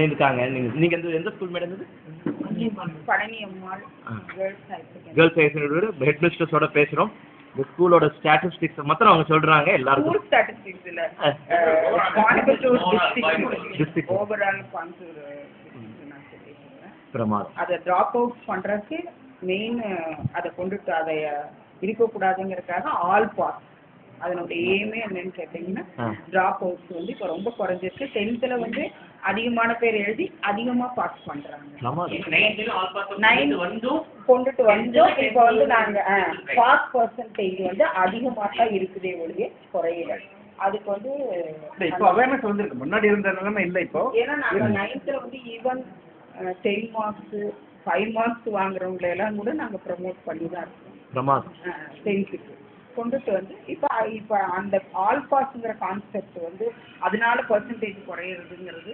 இருக்காங்க. நீங்க எந்த ஸ்கூல் மேடம் இது? பழனி அம்மாள் கேர்ள்ஸ் ஹை செகண்டரி ஹெட் மிஸ்ட்ரஸோட பேசுறோம். இந்த ஸ்கூலோட ஸ்டாட்டிஸ்டிக்ஸ் மாத்திரம் அவங்க சொல்றாங்க எல்லாருக்கும். ஸ்கூல் ஸ்டாட்டிஸ்டிக்ஸ் இல்ல. கோயம்புத்தூர் டிஸ்ட்ரிக்ட் ஓவரால் கோயம்புத்தூர் பிரமாதம். அதை டிராப் அவுட் பண்றதுக்கு மெயின் அதை கொண்டுட்டு அதை இருக்கக்கூடாதுங்கிறதுக்காக ஆல் பாஸ். அதனுடைய எய்மே என்னன்னு கேட்டீங்கன்னா டிராப் அவுட்ஸ் வந்து இப்போ ரொம்ப குறைஞ்சிருக்கு. 10th வந்து அதிகமான பேர் எழுதி அதிகமா பாஸ் பண்றாங்க. 9 கொண்டுட்டு வந்தோம். இப்போ வந்து நாங்க பாஸ் பர்சன்டேஜ் வந்து அதிகமாக தான் இருக்குதே ஒழிய குறையல. அதுக்கு வந்து இப்போ அவேர்னஸ் வந்துருக்கு. முன்னாடி இருந்த நிலைமை இல்லை இப்போ. ஏன்னா நாங்க 9th வந்து ஈவன் 10 மார்க்ஸ் 5 மார்க்ஸ் வாங்குறவங்களை எல்லாம் கூட நாங்க ப்ரமோட் பண்ணி தான் இருக்கோம். 10th கொண்டுட்டு வந்து இப்போ அந்த ஆல் பாஸ்ங்கிற கான்செப்ட் வந்து அதனால பர்சன்டேஜ் குறையிறதுங்கிறது